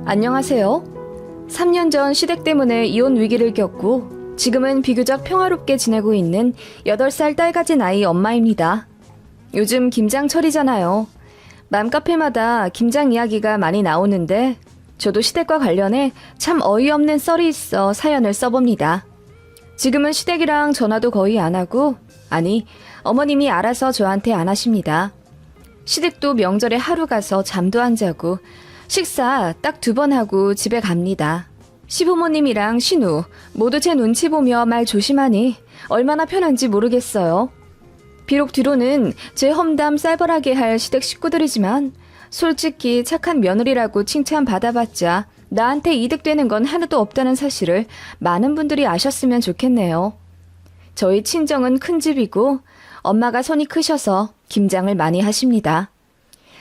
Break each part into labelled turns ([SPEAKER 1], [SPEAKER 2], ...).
[SPEAKER 1] 안녕하세요. 3년 전 시댁 때문에 이혼 위기를 겪고 지금은 비교적 평화롭게 지내고 있는 8살 딸 가진 아이 엄마입니다. 요즘 김장철이잖아요. 맘카페마다 김장 이야기가 많이 나오는데 저도 시댁과 관련해 참 어이없는 썰이 있어 사연을 써봅니다. 지금은 시댁이랑 전화도 거의 안 하고, 아니, 어머님이 알아서 저한테 안 하십니다. 시댁도 명절에 하루 가서 잠도 안 자고 식사 딱 2번 하고 집에 갑니다. 시부모님이랑 신우 모두 제 눈치 보며 말 조심하니 얼마나 편한지 모르겠어요. 비록 뒤로는 제 험담 쌀벌하게 할 시댁 식구들이지만 솔직히 착한 며느리라고 칭찬받아봤자 나한테 이득되는 건 하나도 없다는 사실을 많은 분들이 아셨으면 좋겠네요. 저희 친정은 큰 집이고 엄마가 손이 크셔서 김장을 많이 하십니다.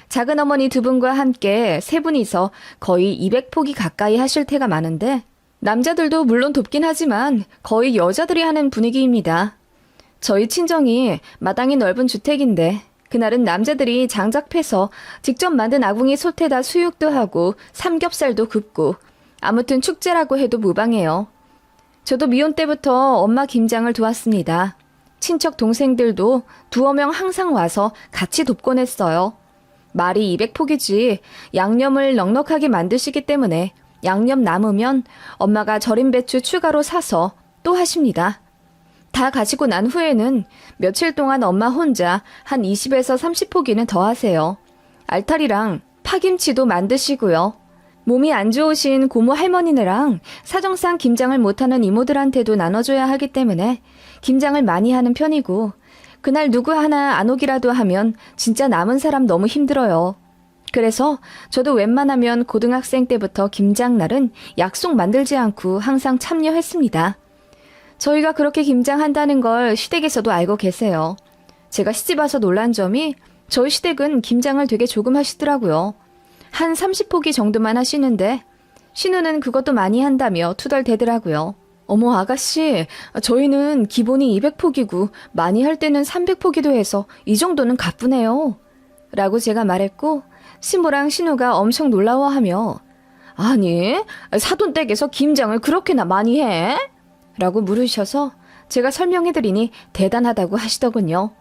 [SPEAKER 1] 작은 어머니 2분과 함께 3분이서 거의 200포기 가까이 하실 때가 많은데 남자들도 물론 돕긴 하지만 거의 여자들이 하는 분위기입니다. 저희 친정이 마당이 넓은 주택인데 그날은 남자들이 장작 패서 직접 만든 아궁이 솥에다 수육도 하고 삼겹살도 굽고 아무튼 축제라고 해도 무방해요. 저도 미혼 때부터 엄마 김장을 도왔습니다. 친척 동생들도 2명 항상 와서 같이 돕곤 했어요. 말이 200포기지 양념을 넉넉하게 만드시기 때문에 양념 남으면 엄마가 절인 배추 추가로 사서 또 하십니다. 다 가지고 난 후에는 며칠 동안 엄마 혼자 한 20에서 30포기는 더 하세요. 알타리랑 파김치도 만드시고요. 몸이 안 좋으신 고모 할머니네랑 사정상 김장을 못하는 이모들한테도 나눠줘야 하기 때문에 김장을 많이 하는 편이고 그날 누구 하나 안 오기라도 하면 진짜 남은 사람 너무 힘들어요. 그래서 저도 웬만하면 고등학생 때부터 김장날은 약속 만들지 않고 항상 참여했습니다. 저희가 그렇게 김장한다는 걸 시댁에서도 알고 계세요. 제가 시집와서 놀란 점이 저희 시댁은 김장을 되게 조금 하시더라고요. 한 30포기 정도만 하시는데 신우는 그것도 많이 한다며 투덜대더라고요. 어머 아가씨, 저희는 기본이 200포기고 많이 할 때는 300포기도 해서 이 정도는 가뿐해요. 라고 제가 말했고 시모랑 신우가 엄청 놀라워하며 아니, 사돈댁에서 김장을 그렇게나 많이 해? 라고 물으셔서 제가 설명해드리니 대단하다고 하시더군요.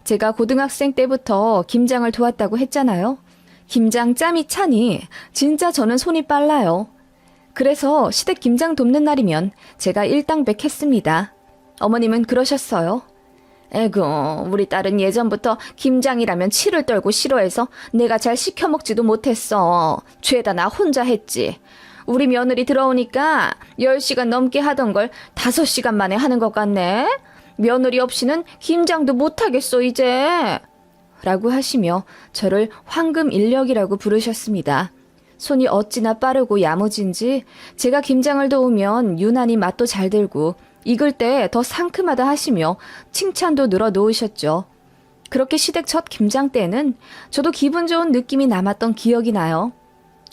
[SPEAKER 1] 제가 고등학생 때부터 김장을 도왔다고 했잖아요. 김장 짬이 차니 진짜 저는 손이 빨라요. 그래서 시댁 김장 돕는 날이면 제가 일당백했습니다. 어머님은 그러셨어요. 에구, 우리 딸은 예전부터 김장이라면 치를 떨고 싫어해서 내가 잘 시켜먹지도 못했어. 죄다 나 혼자 했지. 우리 며느리 들어오니까 10시간 넘게 하던 걸 5시간 만에 하는 것 같네. 며느리 없이는 김장도 못하겠어 이제. 라고 하시며 저를 황금인력이라고 부르셨습니다. 손이 어찌나 빠르고 야무진지 제가 김장을 도우면 유난히 맛도 잘 들고 익을 때 더 상큼하다 하시며 칭찬도 늘어 놓으셨죠. 그렇게 시댁 첫 김장 때는 저도 기분 좋은 느낌이 남았던 기억이 나요.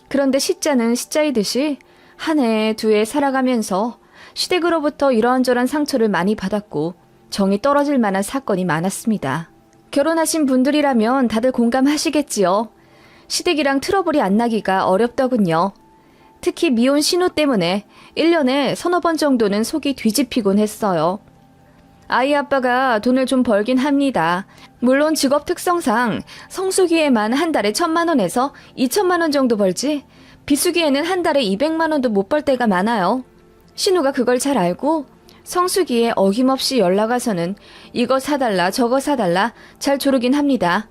[SPEAKER 1] 그런데 시자는 시자이듯이 한 해, 2해 살아가면서 시댁으로부터 이런저런 상처를 많이 받았고 정이 떨어질 만한 사건이 많았습니다. 결혼하신 분들이라면 다들 공감하시겠지요. 시댁이랑 트러블이 안 나기가 어렵더군요. 특히 미혼 신우 때문에 1년에 3-4번 정도는 속이 뒤집히곤 했어요. 아이 아빠가 돈을 좀 벌긴 합니다. 물론 직업 특성상 성수기에만 한 달에 1,000만 원에서 2,000만 원 정도 벌지 비수기에는 한 달에 200만 원도 못 벌 때가 많아요. 신우가 그걸 잘 알고 성수기에 어김없이 연락 와서는 이거 사달라 저거 사달라 잘 조르긴 합니다.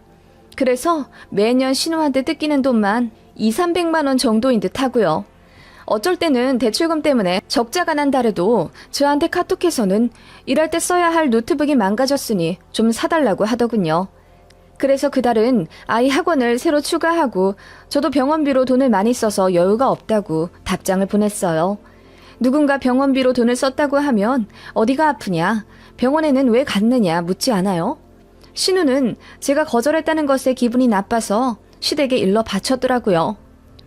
[SPEAKER 1] 그래서 매년 신우한테 뜯기는 돈만 200~300만 원 정도인 듯 하고요. 어쩔 때는 대출금 때문에 적자가 난 달에도 저한테 카톡해서는 일할 때 써야 할 노트북이 망가졌으니 좀 사달라고 하더군요. 그래서 그달은 아이 학원을 새로 추가하고 저도 병원비로 돈을 많이 써서 여유가 없다고 답장을 보냈어요. 누군가 병원비로 돈을 썼다고 하면 어디가 아프냐, 병원에는 왜 갔느냐 묻지 않아요? 신우는 제가 거절했다는 것에 기분이 나빠서 시댁에 일러 바쳤더라고요.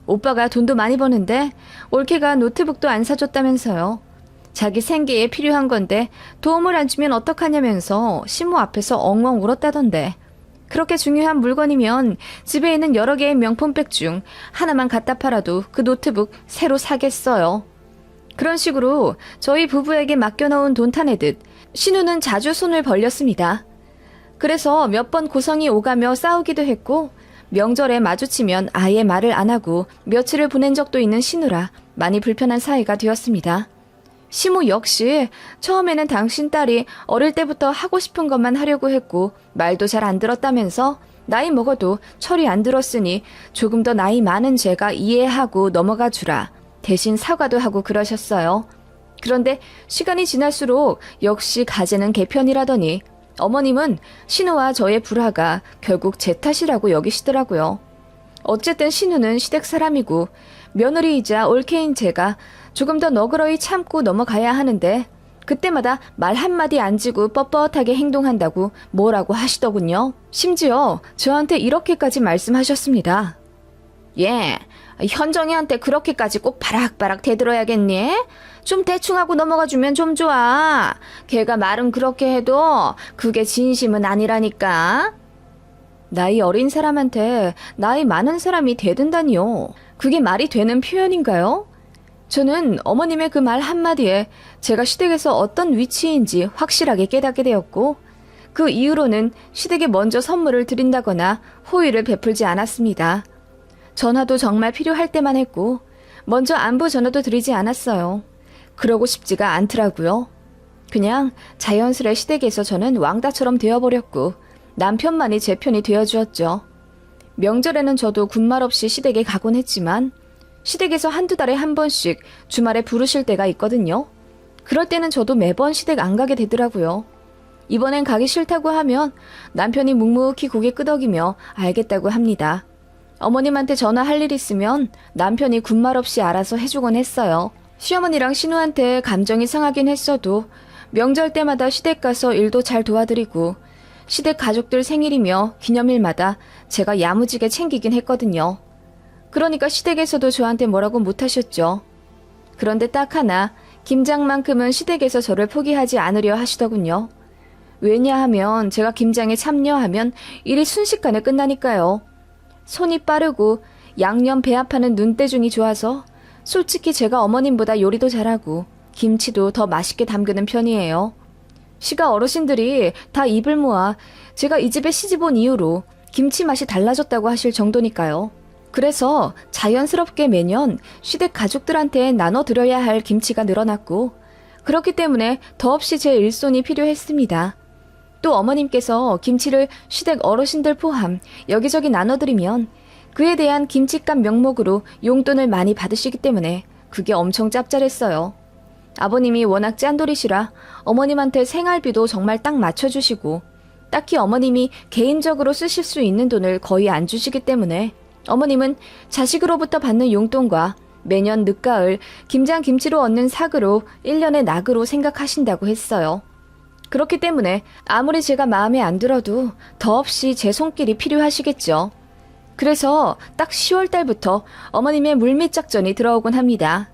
[SPEAKER 1] 오빠가 돈도 많이 버는데 올케가 노트북도 안 사줬다면서요. 자기 생계에 필요한 건데 도움을 안 주면 어떡하냐면서 시모 앞에서 엉엉 울었다던데 그렇게 중요한 물건이면 집에 있는 여러 개의 명품백 중 하나만 갖다 팔아도 그 노트북 새로 사겠어요. 그런 식으로 저희 부부에게 맡겨놓은 돈 타내듯 신우는 자주 손을 벌렸습니다. 그래서 몇 번 고성이 오가며 싸우기도 했고 명절에 마주치면 아예 말을 안 하고 며칠을 보낸 적도 있는 신우라 많이 불편한 사이가 되었습니다. 시모 역시 처음에는 당신 딸이 어릴 때부터 하고 싶은 것만 하려고 했고 말도 잘 안 들었다면서 나이 먹어도 철이 안 들었으니 조금 더 나이 많은 제가 이해하고 넘어가 주라. 대신 사과도 하고 그러셨어요. 그런데 시간이 지날수록 역시 가재는 개편이라더니 어머님은 신우와 저의 불화가 결국 제 탓이라고 여기시더라고요. 어쨌든 신우는 시댁 사람이고 며느리이자 올케인 제가 조금 더 너그러이 참고 넘어가야 하는데 그때마다 말 한마디 안 지고 뻣뻣하게 행동한다고 뭐라고 하시더군요. 심지어 저한테 이렇게까지 말씀하셨습니다. 예, 현정이한테 그렇게까지 꼭 바락바락 대들어야겠니? 좀 대충하고 넘어가주면 좀 좋아. 걔가 말은 그렇게 해도 그게 진심은 아니라니까. 나이 어린 사람한테 나이 많은 사람이 대든다니요. 그게 말이 되는 표현인가요? 저는 어머님의 그 말 한마디에 제가 시댁에서 어떤 위치인지 확실하게 깨닫게 되었고 그 이후로는 시댁에 먼저 선물을 드린다거나 호의를 베풀지 않았습니다. 전화도 정말 필요할 때만 했고 먼저 안부 전화도 드리지 않았어요. 그러고 싶지가 않더라고요. 그냥 자연스레 시댁에서 저는 왕따처럼 되어버렸고 남편만이 제 편이 되어주었죠. 명절에는 저도 군말 없이 시댁에 가곤 했지만 시댁에서 한두 달에 한 번씩 주말에 부르실 때가 있거든요. 그럴 때는 저도 매번 시댁 안 가게 되더라고요. 이번엔 가기 싫다고 하면 남편이 묵묵히 고개 끄덕이며 알겠다고 합니다. 어머님한테 전화할 일 있으면 남편이 군말 없이 알아서 해주곤 했어요. 시어머니랑 신우한테 감정이 상하긴 했어도 명절 때마다 시댁 가서 일도 잘 도와드리고 시댁 가족들 생일이며 기념일마다 제가 야무지게 챙기긴 했거든요. 그러니까 시댁에서도 저한테 뭐라고 못하셨죠. 그런데 딱 하나 김장만큼은 시댁에서 저를 포기하지 않으려 하시더군요. 왜냐하면 제가 김장에 참여하면 일이 순식간에 끝나니까요. 손이 빠르고 양념 배합하는 눈대중이 좋아서 솔직히 제가 어머님보다 요리도 잘하고 김치도 더 맛있게 담그는 편이에요. 시가 어르신들이 다 입을 모아 제가 이 집에 시집 온 이후로 김치 맛이 달라졌다고 하실 정도니까요. 그래서 자연스럽게 매년 시댁 가족들한테 나눠드려야 할 김치가 늘어났고 그렇기 때문에 더없이 제 일손이 필요했습니다. 또 어머님께서 김치를 시댁 어르신들 포함 여기저기 나눠드리면 그에 대한 김치값 명목으로 용돈을 많이 받으시기 때문에 그게 엄청 짭짤했어요. 아버님이 워낙 짠돌이시라 어머님한테 생활비도 정말 딱 맞춰주시고 딱히 어머님이 개인적으로 쓰실 수 있는 돈을 거의 안 주시기 때문에 어머님은 자식으로부터 받는 용돈과 매년 늦가을 김장김치로 얻는 삭으로 1년의 낙으로 생각하신다고 했어요. 그렇기 때문에 아무리 제가 마음에 안 들어도 더없이 제 손길이 필요하시겠죠. 그래서 딱 10월 달부터 어머님의 물밑 작전이 들어오곤 합니다.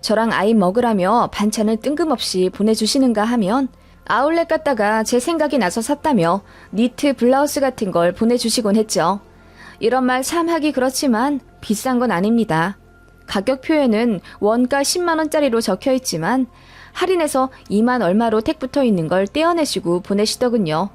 [SPEAKER 1] 저랑 아이 먹으라며 반찬을 뜬금없이 보내주시는가 하면 아울렛 갔다가 제 생각이 나서 샀다며 니트 블라우스 같은 걸 보내주시곤 했죠. 이런 말 참 하기 그렇지만 비싼 건 아닙니다. 가격표에는 원가 10만원짜리로 적혀있지만 할인해서 2만 얼마로 택 붙어있는 걸 떼어내시고 보내시더군요.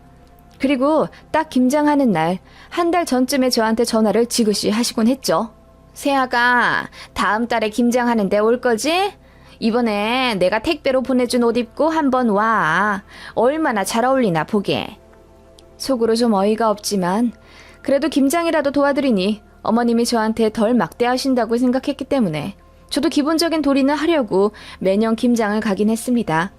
[SPEAKER 1] 그리고 딱 김장하는 날 한 달 전쯤에 저한테 전화를 지그시 하시곤 했죠. 세아가 다음 달에 김장하는데 올 거지? 이번에 내가 택배로 보내준 옷 입고 한번 와. 얼마나 잘 어울리나 보게. 속으로 좀 어이가 없지만 그래도 김장이라도 도와드리니 어머님이 저한테 덜 막대하신다고 생각했기 때문에 저도 기본적인 도리는 하려고 매년 김장을 가긴 했습니다.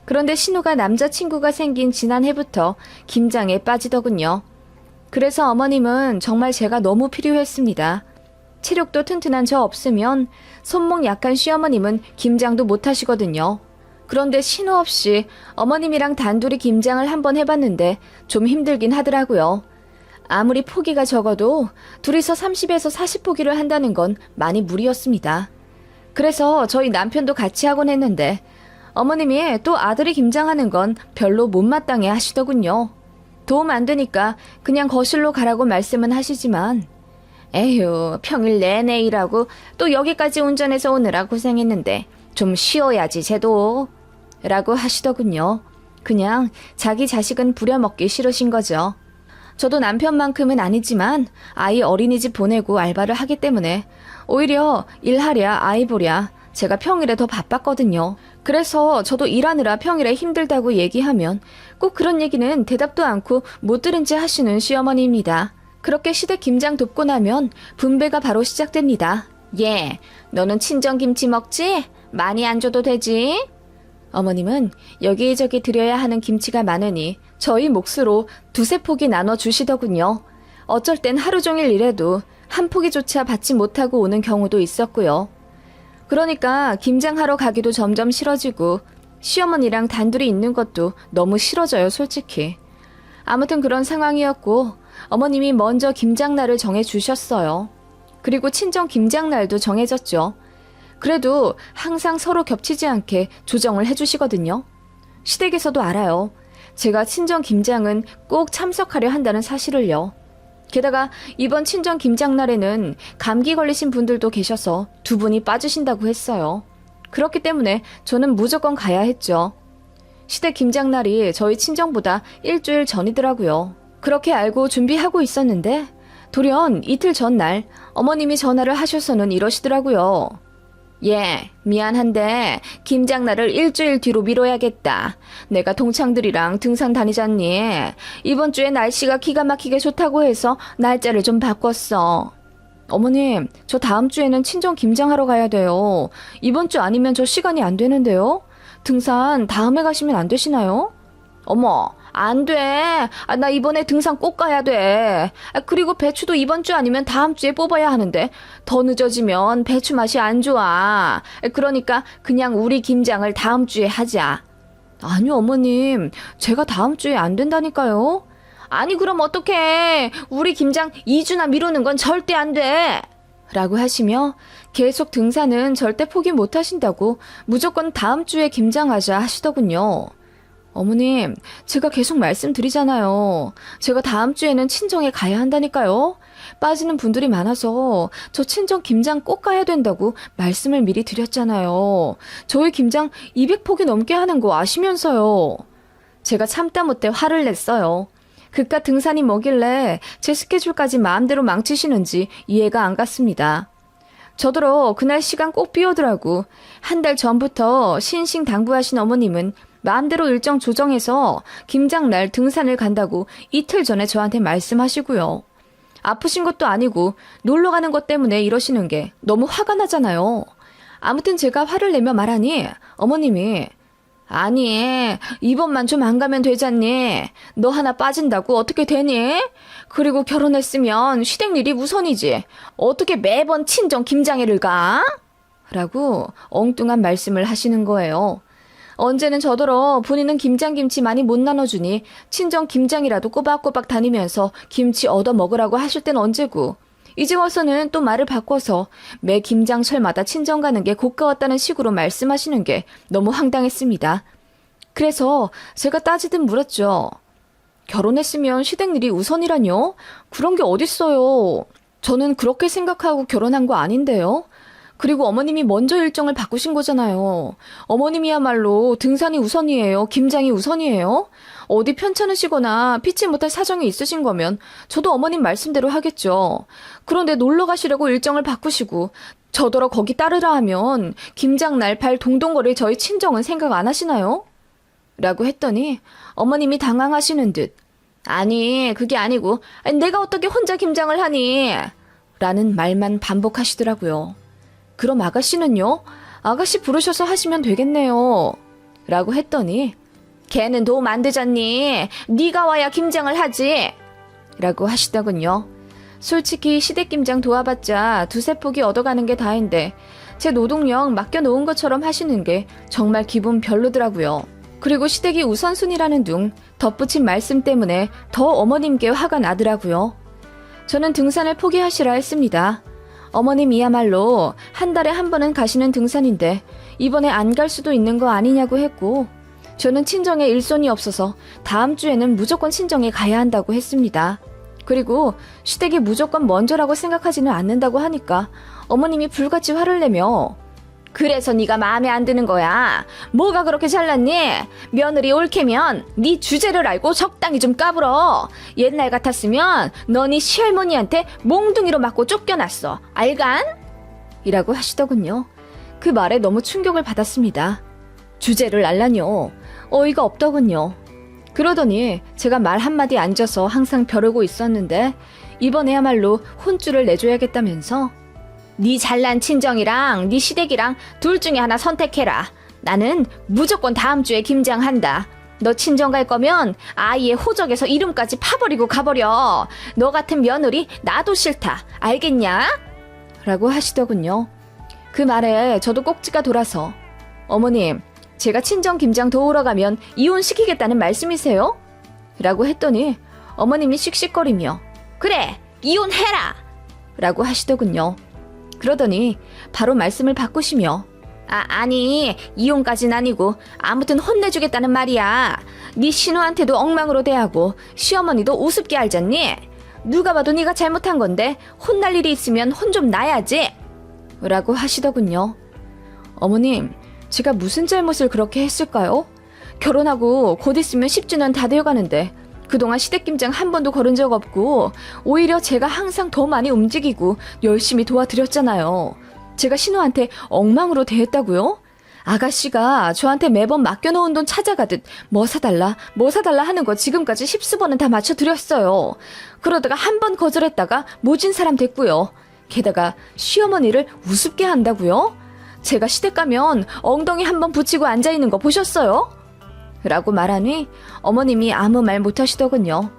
[SPEAKER 1] 그런데 신우가 남자친구가 생긴 지난해부터 김장에 빠지더군요. 그래서 어머님은 정말 제가 너무 필요했습니다. 체력도 튼튼한 저 없으면 손목 약한 시어머님은 김장도 못 하시거든요. 그런데 신우 없이 어머님이랑 단둘이 김장을 한번 해봤는데 좀 힘들긴 하더라고요. 아무리 포기가 적어도 둘이서 30에서 40포기를 한다는 건 많이 무리였습니다. 그래서 저희 남편도 같이 하곤 했는데 어머님이 또 아들이 김장하는 건 별로 못마땅해 하시더군요. 도움 안 되니까 그냥 거실로 가라고 말씀은 하시지만 에휴, 평일 내내 일하고 또 여기까지 운전해서 오느라 고생했는데 좀 쉬어야지 쟤도 라고 하시더군요. 그냥 자기 자식은 부려먹기 싫으신 거죠. 저도 남편만큼은 아니지만 아이 어린이집 보내고 알바를 하기 때문에 오히려 일하랴 아이 보랴 제가 평일에 더 바빴거든요. 그래서 저도 일하느라 평일에 힘들다고 얘기하면 꼭 그런 얘기는 대답도 않고 못 들은 체 하시는 시어머니입니다. 그렇게 시댁 김장 돕고 나면 분배가 바로 시작됩니다. 예, 너는 친정김치 먹지? 많이 안 줘도 되지? 어머님은 여기저기 드려야 하는 김치가 많으니 저희 몫으로 두세 포기 나눠주시더군요. 어쩔 땐 하루 종일 일해도 한 포기조차 받지 못하고 오는 경우도 있었고요. 그러니까 김장하러 가기도 점점 싫어지고 시어머니랑 단둘이 있는 것도 너무 싫어져요, 솔직히. 아무튼 그런 상황이었고 어머님이 먼저 김장날을 정해주셨어요. 그리고 친정 김장날도 정해졌죠. 그래도 항상 서로 겹치지 않게 조정을 해주시거든요. 시댁에서도 알아요. 제가 친정 김장은 꼭 참석하려 한다는 사실을요. 게다가 이번 친정 김장날에는 감기 걸리신 분들도 계셔서 두 분이 빠지신다고 했어요. 그렇기 때문에 저는 무조건 가야 했죠. 시댁 김장날이 저희 친정보다 일주일 전이더라고요. 그렇게 알고 준비하고 있었는데 돌연 이틀 전날 어머님이 전화를 하셔서는 이러시더라고요. 예, 미안한데 김장날을 일주일 뒤로 미뤄야겠다. 내가 동창들이랑 등산 다니잖니. 이번 주에 날씨가 기가 막히게 좋다고 해서 날짜를 좀 바꿨어. 어머님, 저 다음 주에는 친정 김장하러 가야 돼요. 이번 주 아니면 저 시간이 안 되는데요. 등산 다음에 가시면 안 되시나요? 어머, 안 돼. 나 이번에 등산 꼭 가야 돼. 그리고 배추도 이번 주 아니면 다음 주에 뽑아야 하는데 더 늦어지면 배추 맛이 안 좋아. 그러니까 그냥 우리 김장을 다음 주에 하자. 아니요, 어머님. 제가 다음 주에 안 된다니까요. 아니, 그럼 어떡해. 우리 김장 2주나 미루는 건 절대 안 돼. 라고 하시며 계속 등산은 절대 포기 못 하신다고 무조건 다음 주에 김장하자 하시더군요. 어머님, 제가 계속 말씀드리잖아요. 제가 다음 주에는 친정에 가야 한다니까요. 빠지는 분들이 많아서 저 친정 김장 꼭 가야 된다고 말씀을 미리 드렸잖아요. 저희 김장 200포기 넘게 하는 거 아시면서요. 제가 참다 못해 화를 냈어요. 그깟 등산이 뭐길래 제 스케줄까지 마음대로 망치시는지 이해가 안 갔습니다. 저더러 그날 시간 꼭 비워두라고 한 달 전부터 신신당부하신 어머님은 마음대로 일정 조정해서 김장날 등산을 간다고 이틀 전에 저한테 말씀하시고요. 아프신 것도 아니고 놀러 가는 것 때문에 이러시는 게 너무 화가 나잖아요. 아무튼 제가 화를 내며 말하니 어머님이 아니, 이번만 좀 안 가면 되잖니. 너 하나 빠진다고 어떻게 되니? 그리고 결혼했으면 시댁 일이 우선이지. 어떻게 매번 친정 김장회를 가? 라고 엉뚱한 말씀을 하시는 거예요. 언제는 저더러 본인은 김장김치 많이 못 나눠주니 친정 김장이라도 꼬박꼬박 다니면서 김치 얻어 먹으라고 하실 땐 언제고 이제 와서는 또 말을 바꿔서 매 김장철마다 친정 가는 게 고가웠다는 식으로 말씀하시는 게 너무 황당했습니다. 그래서 제가 따지듯 물었죠. 결혼했으면 시댁 일이 우선이라뇨? 그런 게 어딨어요. 저는 그렇게 생각하고 결혼한 거 아닌데요. 그리고 어머님이 먼저 일정을 바꾸신 거잖아요. 어머님이야말로 등산이 우선이에요? 김장이 우선이에요? 어디 편찮으시거나 피치 못할 사정이 있으신 거면 저도 어머님 말씀대로 하겠죠. 그런데 놀러 가시려고 일정을 바꾸시고 저더러 거기 따르라 하면 김장날 발 동동거릴 저희 친정은 생각 안 하시나요? 라고 했더니 어머님이 당황하시는 듯 아니 그게 아니고 내가 어떻게 혼자 김장을 하니? 라는 말만 반복하시더라고요. 그럼 아가씨는요? 아가씨 부르셔서 하시면 되겠네요. 라고 했더니 걔는 도움 안 되잖니. 네가 와야 김장을 하지. 라고 하시더군요. 솔직히 시댁 김장 도와봤자 두세 포기 얻어가는 게 다인데 제 노동력 맡겨놓은 것처럼 하시는 게 정말 기분 별로더라고요. 그리고 시댁이 우선순위라는 둥 덧붙인 말씀 때문에 더 어머님께 화가 나더라고요. 저는 등산을 포기하시라 했습니다. 어머님이야말로 한 달에 한 번은 가시는 등산인데 이번에 안 갈 수도 있는 거 아니냐고 했고 저는 친정에 일손이 없어서 다음 주에는 무조건 친정에 가야 한다고 했습니다. 그리고 시댁이 무조건 먼저라고 생각하지는 않는다고 하니까 어머님이 불같이 화를 내며 그래서 네가 마음에 안 드는 거야. 뭐가 그렇게 잘났니? 며느리 올케면 네 주제를 알고 적당히 좀 까불어. 옛날 같았으면 너네 시할머니한테 몽둥이로 맞고 쫓겨났어. 알간? 이라고 하시더군요. 그 말에 너무 충격을 받았습니다. 주제를 알라뇨. 어이가 없더군요. 그러더니 제가 말 한마디 안 져서 항상 벼르고 있었는데 이번에야말로 혼쭐을 내줘야겠다면서 네 잘난 친정이랑 네 시댁이랑 둘 중에 하나 선택해라. 나는 무조건 다음 주에 김장한다. 너 친정 갈 거면 아예 호적에서 이름까지 파버리고 가버려. 너 같은 며느리 나도 싫다. 알겠냐? 라고 하시더군요. 그 말에 저도 꼭지가 돌아서 어머님, 제가 친정 김장 도우러 가면 이혼시키겠다는 말씀이세요? 라고 했더니 어머님이 씩씩거리며 그래, 이혼해라! 라고 하시더군요. 그러더니 바로 말씀을 바꾸시며 아니 이혼까진 아니고 아무튼 혼내주겠다는 말이야. 네 신우한테도 엉망으로 대하고 시어머니도 우습게 알잖니? 누가 봐도 네가 잘못한 건데 혼날 일이 있으면 혼 좀 나야지. 라고 하시더군요. 어머님, 제가 무슨 잘못을 그렇게 했을까요? 결혼하고 곧 있으면 10주년 다 되어가는데 그동안 시댁김장 한 번도 거른 적 없고 오히려 제가 항상 더 많이 움직이고 열심히 도와드렸잖아요. 제가 신우한테 엉망으로 대했다고요? 아가씨가 저한테 매번 맡겨놓은 돈 찾아가듯 뭐 사달라 하는 거 지금까지 10수번은 다 맞춰드렸어요. 그러다가 한 번 거절했다가 모진 사람 됐고요. 게다가 시어머니를 우습게 한다고요? 제가 시댁 가면 엉덩이 한 번 붙이고 앉아있는 거 보셨어요? 라고 말하니 어머님이 아무 말 못하시더군요.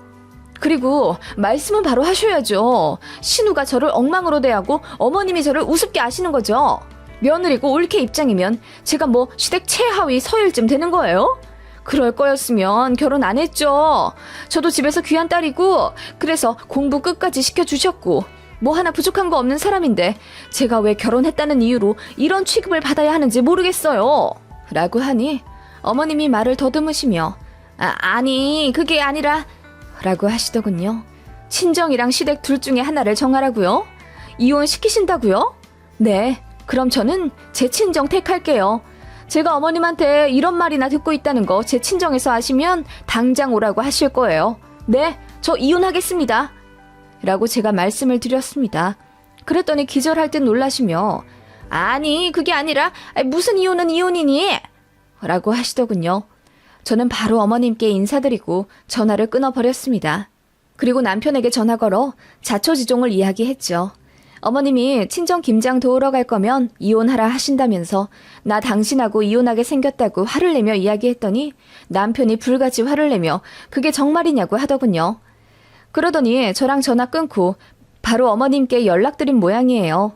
[SPEAKER 1] 그리고 말씀은 바로 하셔야죠. 신우가 저를 엉망으로 대하고 어머님이 저를 우습게 아시는 거죠. 며느리고 올케 입장이면 제가 뭐 시댁 최하위 서열쯤 되는 거예요? 그럴 거였으면 결혼 안 했죠. 저도 집에서 귀한 딸이고 그래서 공부 끝까지 시켜주셨고 뭐 하나 부족한 거 없는 사람인데 제가 왜 결혼했다는 이유로 이런 취급을 받아야 하는지 모르겠어요. 라고 하니 어머님이 말을 더듬으시며 아니 그게 아니라 라고 하시더군요. 친정이랑 시댁 둘 중에 하나를 정하라고요? 이혼시키신다고요? 네, 그럼 저는 제 친정 택할게요. 제가 어머님한테 이런 말이나 듣고 있다는 거 제 친정에서 아시면 당장 오라고 하실 거예요. 네, 저 이혼하겠습니다. 라고 제가 말씀을 드렸습니다. 그랬더니 기절할 듯 놀라시며 아니 그게 아니라 무슨 이혼은 이혼이니? 라고 하시더군요. 저는 바로 어머님께 인사드리고 전화를 끊어버렸습니다. 그리고 남편에게 전화 걸어 자초지종을 이야기했죠. 어머님이 친정 김장 도우러 갈 거면 이혼하라 하신다면서 나 당신하고 이혼하게 생겼다고 화를 내며 이야기했더니 남편이 불같이 화를 내며 그게 정말이냐고 하더군요. 그러더니 저랑 전화 끊고 바로 어머님께 연락드린 모양이에요.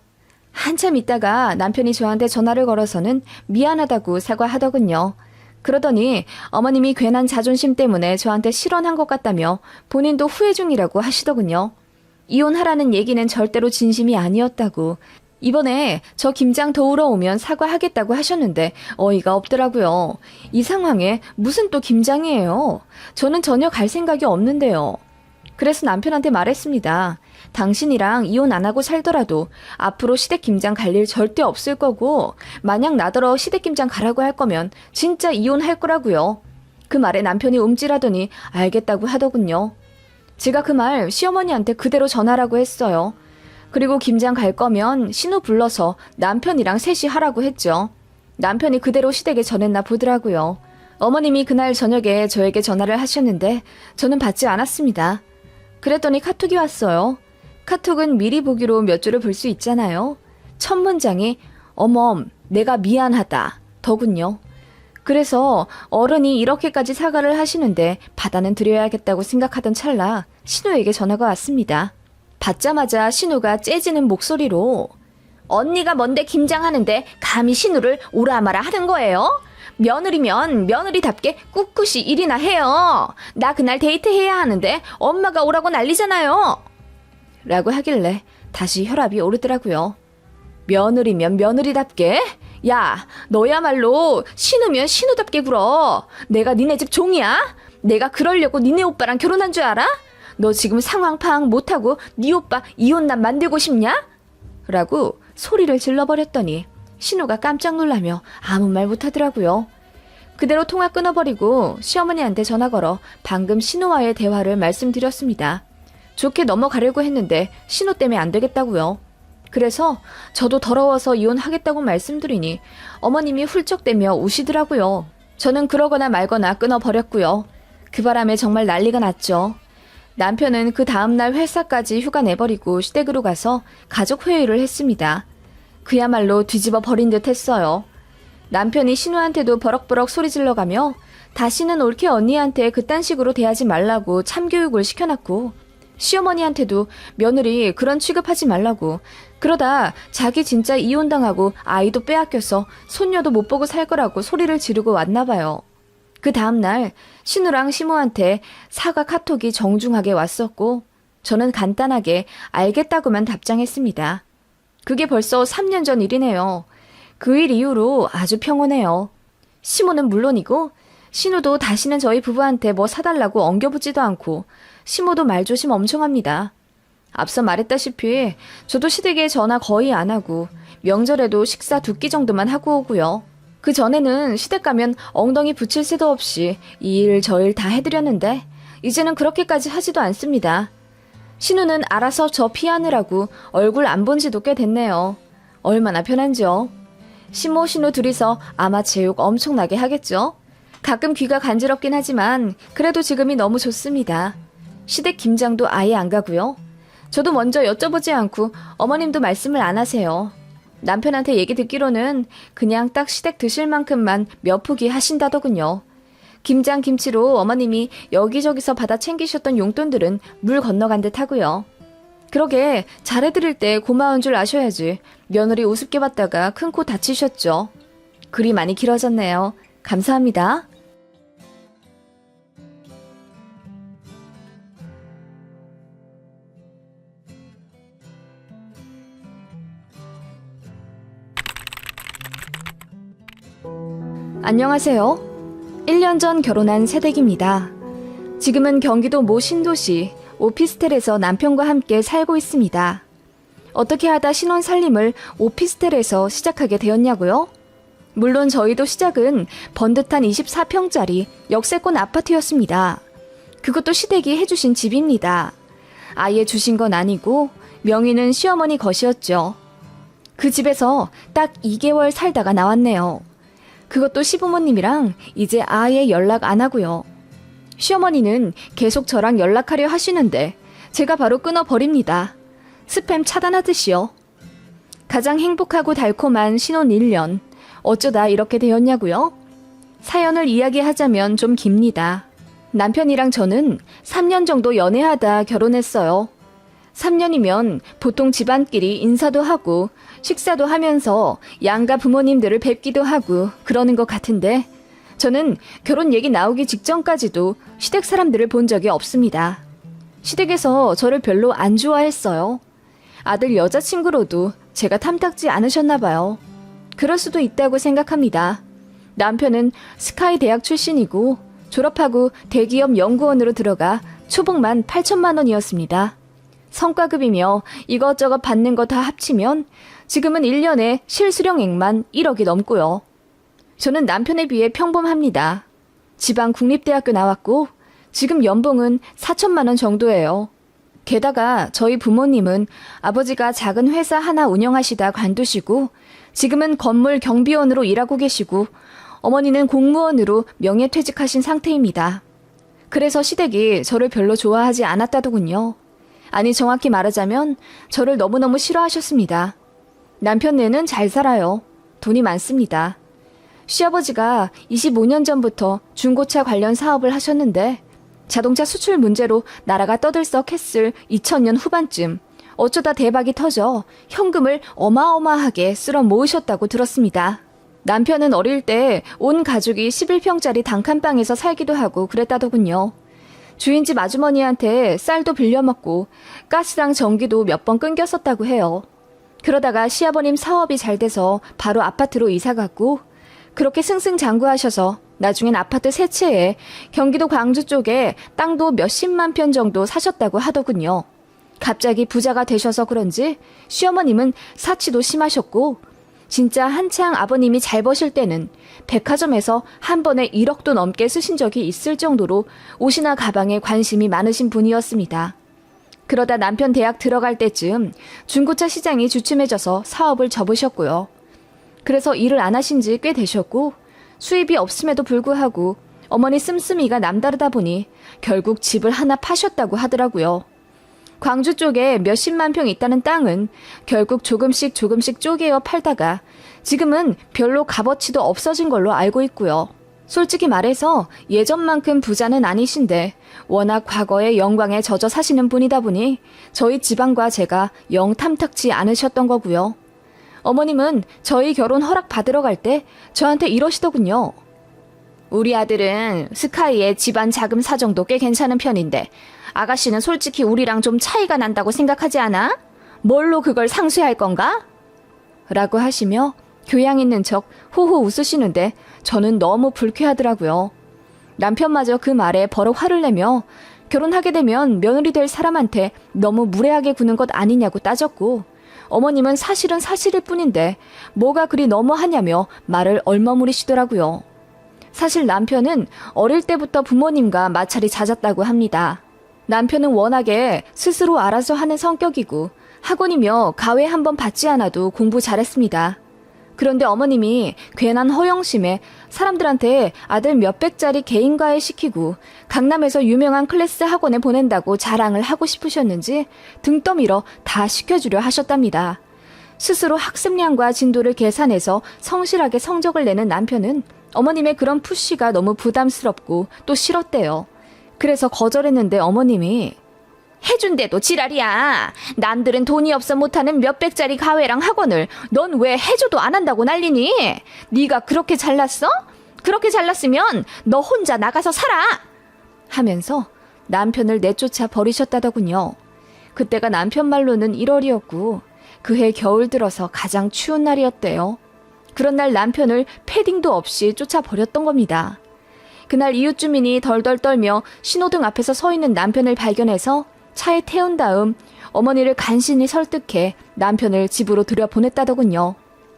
[SPEAKER 1] 한참 있다가 남편이 저한테 전화를 걸어서는 미안하다고 사과하더군요. 그러더니 어머님이 괜한 자존심 때문에 저한테 실언한 것 같다며 본인도 후회 중이라고 하시더군요. 이혼하라는 얘기는 절대로 진심이 아니었다고 이번에 저 김장 도우러 오면 사과하겠다고 하셨는데 어이가 없더라고요. 이 상황에 무슨 또 김장이에요. 저는 전혀 갈 생각이 없는데요. 그래서 남편한테 말했습니다. 당신이랑 이혼 안 하고 살더라도 앞으로 시댁 김장 갈 일 절대 없을 거고 만약 나더러 시댁 김장 가라고 할 거면 진짜 이혼할 거라고요. 그 말에 남편이 움찔하더니 알겠다고 하더군요. 제가 그 말 시어머니한테 그대로 전하라고 했어요. 그리고 김장 갈 거면 신우 불러서 남편이랑 셋이 하라고 했죠. 남편이 그대로 시댁에 전했나 보더라고요. 어머님이 그날 저녁에 저에게 전화를 하셨는데 저는 받지 않았습니다. 그랬더니 카톡이 왔어요. 카톡은 미리 보기로 몇 줄을 볼 수 있잖아요. 첫 문장이 어멈 내가 미안하다 더군요. 그래서 어른이 이렇게까지 사과를 하시는데 받아는 드려야겠다고 생각하던 찰나 신우에게 전화가 왔습니다. 받자마자 신우가 째지는 목소리로 언니가 뭔데 김장하는데 감히 신우를 오라 마라 하는 거예요? 며느리면 며느리답게 꿋꿋이 일이나 해요. 나 그날 데이트해야 하는데 엄마가 오라고 난리잖아요. 라고 하길래 다시 혈압이 오르더라고요. 며느리면 며느리답게? 야, 너야말로 신우면 신우답게 굴어. 내가 니네 집 종이야? 내가 그러려고 니네 오빠랑 결혼한 줄 알아? 너 지금 상황 파악 못하고 네 오빠 이혼남 만들고 싶냐? 라고 소리를 질러버렸더니 신우가 깜짝 놀라며 아무 말 못하더라고요. 그대로 통화 끊어버리고 시어머니한테 전화 걸어 방금 신우와의 대화를 말씀드렸습니다. 좋게 넘어가려고 했는데 신우 때문에 안 되겠다고요. 그래서 저도 더러워서 이혼하겠다고 말씀드리니 어머님이 훌쩍대며 우시더라고요. 저는 그러거나 말거나 끊어버렸고요. 그 바람에 정말 난리가 났죠. 남편은 그 다음날 회사까지 휴가 내버리고 시댁으로 가서 가족 회의를 했습니다. 그야말로 뒤집어 버린 듯 했어요. 남편이 신우한테도 버럭버럭 소리 질러가며 다시는 올케 언니한테 그딴 식으로 대하지 말라고 참교육을 시켜놨고, 시어머니한테도 며느리 그런 취급하지 말라고, 그러다 자기 진짜 이혼당하고 아이도 빼앗겨서 손녀도 못 보고 살 거라고 소리를 지르고 왔나봐요. 그 다음날 신우랑 시모한테 사과 카톡이 정중하게 왔었고, 저는 간단하게 알겠다고만 답장했습니다. 그게 벌써 3년 전 일이네요. 그 일 이후로 아주 평온해요. 시모는 물론이고 신우도 다시는 저희 부부한테 뭐 사달라고 엉겨붙지도 않고, 시모도 말조심 엄청 합니다. 앞서 말했다시피 저도 시댁에 전화 거의 안 하고 명절에도 식사 2끼 정도만 하고 오고요. 그 전에는 시댁 가면 엉덩이 붙일 새도 없이 이 일 저 일 다 해드렸는데 이제는 그렇게까지 하지도 않습니다. 신우는 알아서 저 피하느라고 얼굴 안 본 지도 꽤 됐네요. 얼마나 편한지요. 시모 신우 둘이서 아마 제욕 엄청나게 하겠죠. 가끔 귀가 간지럽긴 하지만 그래도 지금이 너무 좋습니다. 시댁 김장도 아예 안 가고요. 저도 먼저 여쭤보지 않고 어머님도 말씀을 안 하세요. 남편한테 얘기 듣기로는 그냥 딱 시댁 드실 만큼만 몇 포기 하신다더군요. 김장 김치로 어머님이 여기저기서 받아 챙기셨던 용돈들은 물 건너간 듯 하고요. 그러게 잘해드릴 때 고마운 줄 아셔야지. 며느리 우습게 봤다가 큰 코 다치셨죠. 글이 많이 길어졌네요. 감사합니다. 안녕하세요. 1년 전 결혼한 새댁입니다. 지금은 경기도 모 신도시 오피스텔에서 남편과 함께 살고 있습니다. 어떻게 하다 신혼 살림을 오피스텔에서 시작하게 되었냐고요? 물론 저희도 시작은 번듯한 24평짜리 역세권 아파트였습니다. 그것도 시댁이 해주신 집입니다. 아예 주신 건 아니고 명의는 시어머니 것이었죠. 그 집에서 딱 2개월 살다가 나왔네요. 그것도 시부모님이랑 이제 아예 연락 안 하고요. 시어머니는 계속 저랑 연락하려 하시는데 제가 바로 끊어버립니다. 스팸 차단하듯이요. 가장 행복하고 달콤한 신혼 1년. 어쩌다 이렇게 되었냐고요? 사연을 이야기하자면 좀 깁니다. 남편이랑 저는 3년 정도 연애하다 결혼했어요. 3년이면 보통 집안끼리 인사도 하고 식사도 하면서 양가 부모님들을 뵙기도 하고 그러는 것 같은데, 저는 결혼 얘기 나오기 직전까지도 시댁 사람들을 본 적이 없습니다. 시댁에서 저를 별로 안 좋아했어요. 아들 여자친구로도 제가 탐탁지 않으셨나 봐요. 그럴 수도 있다고 생각합니다. 남편은 스카이 대학 출신이고 졸업하고 대기업 연구원으로 들어가 초봉만 8천만 원이었습니다. 성과급이며 이것저것 받는 거 다 합치면 지금은 1년에 실수령액만 1억이 넘고요. 저는 남편에 비해 평범합니다. 지방 국립대학교 나왔고 지금 연봉은 4천만 원 정도예요. 게다가 저희 부모님은 아버지가 작은 회사 하나 운영하시다 관두시고 지금은 건물 경비원으로 일하고 계시고 어머니는 공무원으로 명예퇴직하신 상태입니다. 그래서 시댁이 저를 별로 좋아하지 않았다더군요. 아니, 정확히 말하자면 저를 너무너무 싫어하셨습니다. 남편네는 잘 살아요. 돈이 많습니다. 시아버지가 25년 전부터 중고차 관련 사업을 하셨는데 자동차 수출 문제로 나라가 떠들썩했을 2000년 후반쯤 어쩌다 대박이 터져 현금을 어마어마하게 쓸어 모으셨다고 들었습니다. 남편은 어릴 때 온 가족이 11평짜리 단칸방에서 살기도 하고 그랬다더군요. 주인집 아주머니한테 쌀도 빌려 먹고 가스랑 전기도 몇 번 끊겼었다고 해요. 그러다가 시아버님 사업이 잘 돼서 바로 아파트로 이사 갔고, 그렇게 승승장구하셔서 나중엔 아파트 세 채에 경기도 광주 쪽에 땅도 몇십만 평 정도 사셨다고 하더군요. 갑자기 부자가 되셔서 그런지 시어머님은 사치도 심하셨고, 진짜 한창 아버님이 잘 버실 때는 백화점에서 한 번에 1억도 넘게 쓰신 적이 있을 정도로 옷이나 가방에 관심이 많으신 분이었습니다. 그러다 남편 대학 들어갈 때쯤 중고차 시장이 주춤해져서 사업을 접으셨고요. 그래서 일을 안 하신 지 꽤 되셨고, 수입이 없음에도 불구하고 어머니 씀씀이가 남다르다 보니 결국 집을 하나 파셨다고 하더라고요. 광주 쪽에 몇십만 평 있다는 땅은 결국 조금씩 쪼개어 팔다가 지금은 별로 값어치도 없어진 걸로 알고 있고요. 솔직히 말해서 예전만큼 부자는 아니신데 워낙 과거의 영광에 젖어 사시는 분이다 보니 저희 집안과 제가 영 탐탁지 않으셨던 거고요. 어머님은 저희 결혼 허락 받으러 갈 때 저한테 이러시더군요. 우리 아들은 스카이의 집안 자금 사정도 꽤 괜찮은 편인데 아가씨는 솔직히 우리랑 좀 차이가 난다고 생각하지 않아? 뭘로 그걸 상쇄할 건가? 라고 하시며 교양 있는 척 호호 웃으시는데 저는 너무 불쾌하더라고요. 남편마저 그 말에 버럭 화를 내며 결혼하게 되면 며느리 될 사람한테 너무 무례하게 구는 것 아니냐고 따졌고, 어머님은 사실은 사실일 뿐인데 뭐가 그리 너무하냐며 말을 얼머무리시더라고요. 사실 남편은 어릴 때부터 부모님과 마찰이 잦았다고 합니다. 남편은 워낙에 스스로 알아서 하는 성격이고 학원이며 가외 한번 받지 않아도 공부 잘했습니다. 그런데 어머님이 괜한 허영심에 사람들한테 아들 몇백짜리 개인과외 시키고 강남에서 유명한 클래스 학원에 보낸다고 자랑을 하고 싶으셨는지 등 떠밀어 다 시켜주려 하셨답니다. 스스로 학습량과 진도를 계산해서 성실하게 성적을 내는 남편은 어머님의 그런 푸시가 너무 부담스럽고 또 싫었대요. 그래서 거절했는데 어머님이 해준대도 지랄이야. 남들은 돈이 없어 못하는 몇백짜리 가외랑 학원을 넌 왜 해줘도 안 한다고 난리니? 네가 그렇게 잘났어? 그렇게 잘났으면 너 혼자 나가서 살아! 하면서 남편을 내쫓아 버리셨다더군요. 그때가 남편 말로는 1월이었고 그해 겨울 들어서 가장 추운 날이었대요. 그런 날 남편을 패딩도 없이 쫓아버렸던 겁니다. 그날 이웃 주민이 덜덜 떨며 신호등 앞에서 서 있는 남편을 발견해서 차에 태운 다음 어머니를 간신히 설득해 남편을 집으로 들여보냈다더군요.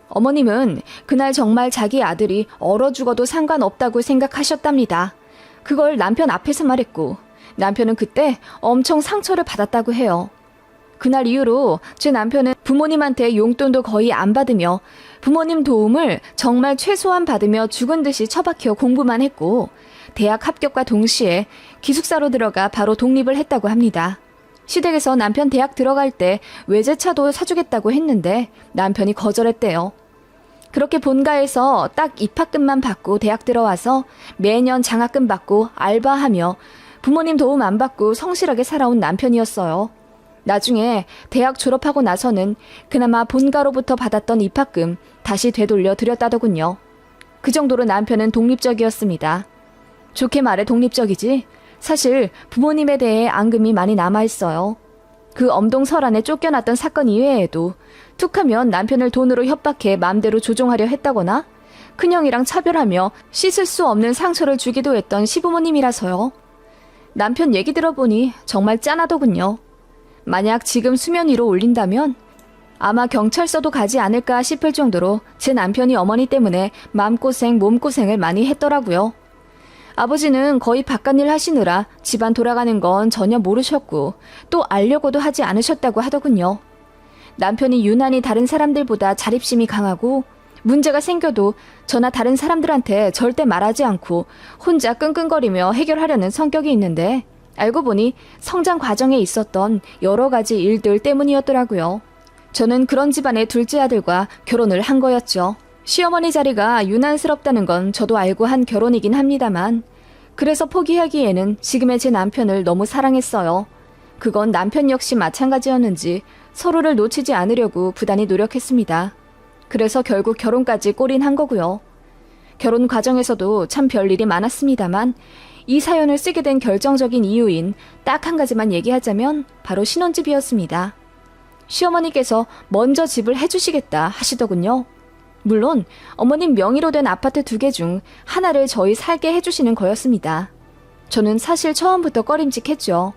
[SPEAKER 1] 어머님은 그날 정말 자기 아들이 얼어 죽어도 상관없다고 생각하셨답니다. 그걸 남편 앞에서 말했고 남편은 그때 엄청 상처를 받았다고 해요. 그날 이후로 제 남편은 부모님한테 용돈도 거의 안 받으며 부모님 도움을 정말 최소한 받으며 죽은 듯이 처박혀 공부만 했고 대학 합격과 동시에 기숙사로 들어가 바로 독립을 했다고 합니다. 시댁에서 남편 대학 들어갈 때 외제차도 사주겠다고 했는데 남편이 거절했대요. 그렇게 본가에서 딱 입학금만 받고 대학 들어와서 매년 장학금 받고 알바하며 부모님 도움 안 받고 성실하게 살아온 남편이었어요. 나중에 대학 졸업하고 나서는 그나마 본가로부터 받았던 입학금 다시 되돌려 드렸다더군요. 그 정도로 남편은 독립적이었습니다. 좋게 말해 독립적이지 사실 부모님에 대해 앙금이 많이 남아있어요. 그 엄동설안에 쫓겨났던 사건 이외에도 툭하면 남편을 돈으로 협박해 맘대로 조종하려 했다거나 큰형이랑 차별하며 씻을 수 없는 상처를 주기도 했던 시부모님이라서요. 남편 얘기 들어보니 정말 짠하더군요. 만약 지금 수면 위로 올린다면 아마 경찰서도 가지 않을까 싶을 정도로 제 남편이 어머니 때문에 마음고생 몸고생을 많이 했더라고요. 아버지는 거의 바깥일 하시느라 집안 돌아가는 건 전혀 모르셨고 또 알려고도 하지 않으셨다고 하더군요. 남편이 유난히 다른 사람들보다 자립심이 강하고 문제가 생겨도 저나 다른 사람들한테 절대 말하지 않고 혼자 끙끙거리며 해결하려는 성격이 있는데 알고 보니 성장 과정에 있었던 여러 가지 일들 때문이었더라고요. 저는 그런 집안의 둘째 아들과 결혼을 한 거였죠. 시어머니 자리가 유난스럽다는 건 저도 알고 한 결혼이긴 합니다만 그래서 포기하기에는 지금의 제 남편을 너무 사랑했어요. 그건 남편 역시 마찬가지였는지 서로를 놓치지 않으려고 부단히 노력했습니다. 그래서 결국 결혼까지 골인한 거고요. 결혼 과정에서도 참 별일이 많았습니다만 이 사연을 쓰게 된 결정적인 이유인 딱 한 가지만 얘기하자면 바로 신혼집이었습니다. 시어머니께서 먼저 집을 해주시겠다 하시더군요. 물론 어머님 명의로 된 아파트 2개 중 하나를 저희 살게 해주시는 거였습니다. 저는 사실 처음부터 꺼림칙했죠.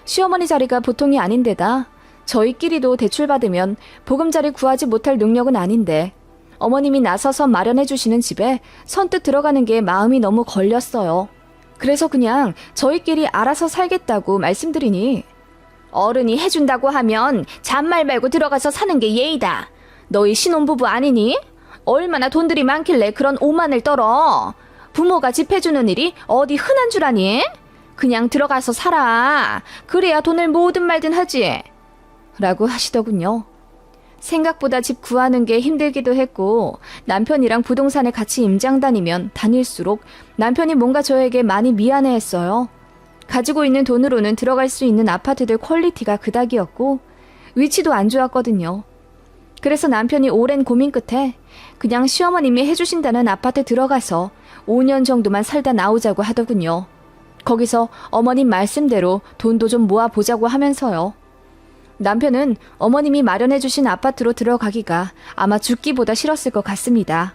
[SPEAKER 1] 시어머니 자리가 보통이 아닌데다 저희끼리도 대출받으면 보금자리 구하지 못할 능력은 아닌데 어머님이 나서서 마련해주시는 집에 선뜻 들어가는 게 마음이 너무 걸렸어요. 그래서 그냥 저희끼리 알아서 살겠다고 말씀드리니 어른이 해준다고 하면 잔말 말고 들어가서 사는 게 예의다. 너희 신혼부부 아니니? 얼마나 돈들이 많길래 그런 오만을 떨어. 부모가 집 해주는 일이 어디 흔한 줄 아니? 그냥 들어가서 살아. 그래야 돈을 모으든 말든 하지. 라고 하시더군요. 생각보다 집 구하는 게 힘들기도 했고 남편이랑 부동산에 같이 임장 다니면 다닐수록 남편이 뭔가 저에게 많이 미안해했어요. 가지고 있는 돈으로는 들어갈 수 있는 아파트들 퀄리티가 그닥이었고 위치도 안 좋았거든요. 그래서 남편이 오랜 고민 끝에 그냥 시어머님이 해주신다는 아파트 들어가서 5년 정도만 살다 나오자고 하더군요. 거기서 어머님 말씀대로 돈도 좀 모아보자고 하면서요. 남편은 어머님이 마련해주신 아파트로 들어가기가 아마 죽기보다 싫었을 것 같습니다.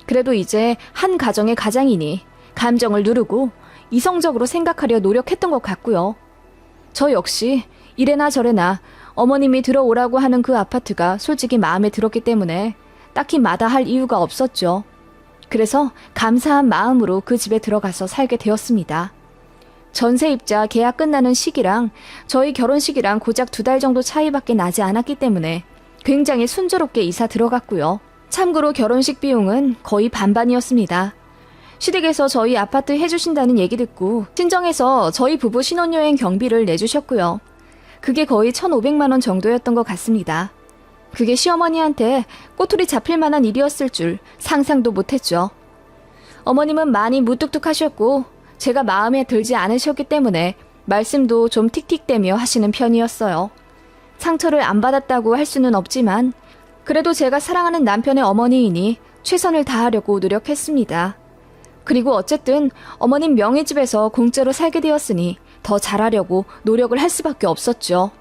[SPEAKER 1] 그래도 이제 한 가정의 가장이니 감정을 누르고 이성적으로 생각하려 노력했던 것 같고요. 저 역시 이래나 저래나 어머님이 들어오라고 하는 그 아파트가 솔직히 마음에 들었기 때문에 딱히 마다할 이유가 없었죠. 그래서 감사한 마음으로 그 집에 들어가서 살게 되었습니다. 전세입자 계약 끝나는 시기랑 저희 결혼식이랑 고작 2달 정도 차이밖에 나지 않았기 때문에 굉장히 순조롭게 이사 들어갔고요. 참고로 결혼식 비용은 거의 반반이었습니다. 시댁에서 저희 아파트 해주신다는 얘기 듣고 친정에서 저희 부부 신혼여행 경비를 내주셨고요. 그게 거의 1,500만 원 정도였던 것 같습니다. 그게 시어머니한테 꼬투리 잡힐 만한 일이었을 줄 상상도 못했죠. 어머님은 많이 무뚝뚝하셨고 제가 마음에 들지 않으셨기 때문에 말씀도 좀 틱틱대며 하시는 편이었어요. 상처를 안 받았다고 할 수는 없지만 그래도 제가 사랑하는 남편의 어머니이니 최선을 다하려고 노력했습니다. 그리고 어쨌든 어머님 명의집에서 공짜로 살게 되었으니 더 잘하려고 노력을 할 수밖에 없었죠.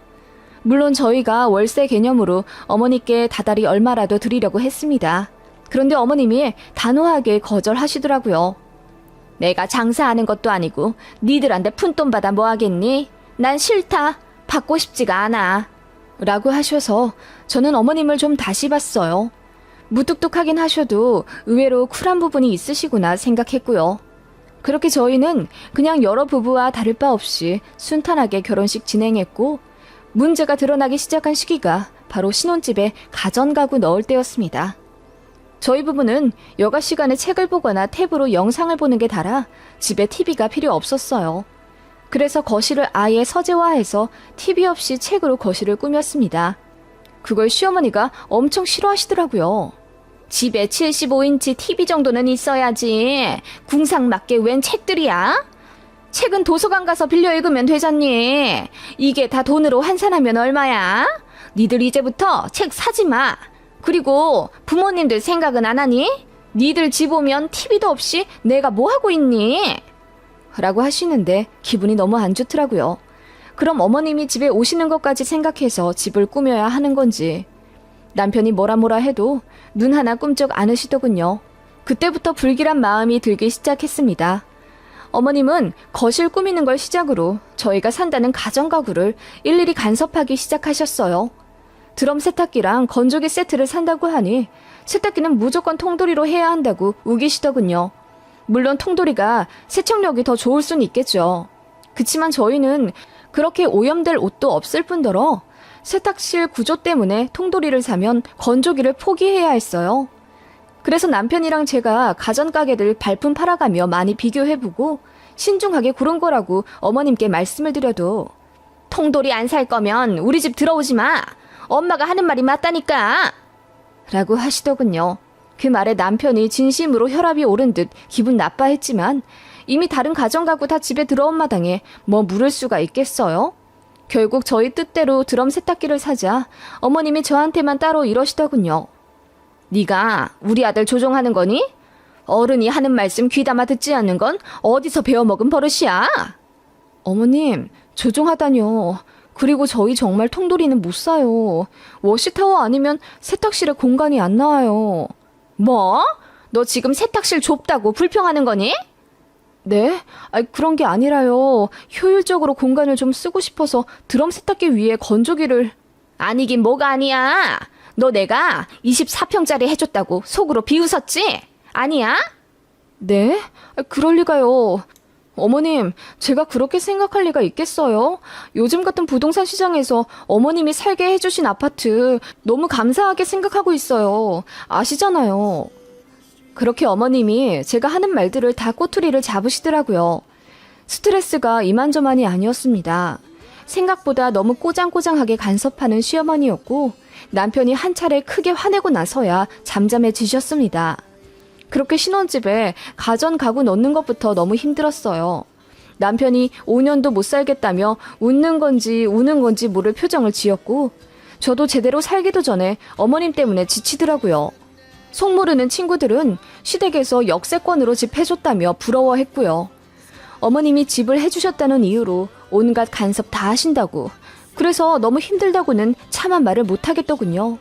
[SPEAKER 1] 물론 저희가 월세 개념으로 어머니께 다달이 얼마라도 드리려고 했습니다. 그런데 어머님이 단호하게 거절하시더라고요. 내가 장사하는 것도 아니고 니들한테 푼돈 받아 뭐 하겠니? 난 싫다. 받고 싶지가 않아. 라고 하셔서 저는 어머님을 좀 다시 봤어요. 무뚝뚝하긴 하셔도 의외로 쿨한 부분이 있으시구나 생각했고요. 그렇게 저희는 그냥 여러 부부와 다를 바 없이 순탄하게 결혼식 진행했고 문제가 드러나기 시작한 시기가 바로 신혼집에 가전가구 넣을 때였습니다. 저희 부부는 여가 시간에 책을 보거나 탭으로 영상을 보는 게 다라 집에 TV가 필요 없었어요. 그래서 거실을 아예 서재화해서 TV 없이 책으로 거실을 꾸몄습니다. 그걸 시어머니가 엄청 싫어하시더라고요. 집에 75인치 TV 정도는 있어야지. 궁상맞게 웬 책들이야? 책은 도서관 가서 빌려 읽으면 되잖니. 이게 다 돈으로 환산하면 얼마야? 니들 이제부터 책 사지 마. 그리고 부모님들 생각은 안 하니? 니들 집 오면 TV도 없이 내가 뭐 하고 있니? 라고 하시는데 기분이 너무 안 좋더라고요. 그럼 어머님이 집에 오시는 것까지 생각해서 집을 꾸며야 하는 건지. 남편이 뭐라 해도 눈 하나 꿈쩍 않으시더군요. 그때부터 불길한 마음이 들기 시작했습니다. 어머님은 거실 꾸미는 걸 시작으로 저희가 산다는 가전가구를 일일이 간섭하기 시작하셨어요. 드럼 세탁기랑 건조기 세트를 산다고 하니 세탁기는 무조건 통돌이로 해야 한다고 우기시더군요. 물론 통돌이가 세척력이 더 좋을 수는 있겠죠. 그치만 저희는 그렇게 오염될 옷도 없을 뿐더러 세탁실 구조 때문에 통돌이를 사면 건조기를 포기해야 했어요. 그래서 남편이랑 제가 가전가게들 발품 팔아가며 많이 비교해보고 신중하게 고른 거라고 어머님께 말씀을 드려도 통돌이 안 살 거면 우리 집 들어오지 마. 엄마가 하는 말이 맞다니까. 라고 하시더군요. 그 말에 남편이 진심으로 혈압이 오른 듯 기분 나빠했지만 이미 다른 가전가구 다 집에 들어온 마당에 뭐 물을 수가 있겠어요? 결국 저희 뜻대로 드럼 세탁기를 사자 어머님이 저한테만 따로 이러시더군요. 네가 우리 아들 조종하는 거니? 어른이 하는 말씀 귀담아 듣지 않는 건 어디서 배워먹은 버릇이야? 어머님, 조종하다뇨. 그리고 저희 정말 통돌이는 못 사요. 워시타워 아니면 세탁실에 공간이 안 나와요.
[SPEAKER 2] 뭐? 너 지금 세탁실 좁다고 불평하는 거니?
[SPEAKER 1] 네? 그런 게 아니라요. 효율적으로 공간을 좀 쓰고 싶어서 드럼 세탁기 위에 건조기를...
[SPEAKER 2] 아니긴 뭐가 아니야. 너 내가 24평짜리 해줬다고 속으로 비웃었지? 아니야?
[SPEAKER 1] 네? 그럴 리가요. 어머님, 제가 그렇게 생각할 리가 있겠어요? 요즘 같은 부동산 시장에서 어머님이 살게 해주신 아파트 너무 감사하게 생각하고 있어요. 아시잖아요. 그렇게 어머님이 제가 하는 말들을 다 꼬투리를 잡으시더라고요. 스트레스가 이만저만이 아니었습니다. 생각보다 너무 꼬장꼬장하게 간섭하는 시어머니였고 남편이 한 차례 크게 화내고 나서야 잠잠해지셨습니다. 그렇게 신혼집에 가전 가구 넣는 것부터 너무 힘들었어요. 남편이 5년도 못 살겠다며 웃는 건지 우는 건지 모를 표정을 지었고 저도 제대로 살기도 전에 어머님 때문에 지치더라고요. 속 모르는 친구들은 시댁에서 역세권으로 집 해줬다며 부러워했고요. 어머님이 집을 해주셨다는 이유로 온갖 간섭 다 하신다고, 그래서 너무 힘들다고는 차마 말을 못하겠더군요.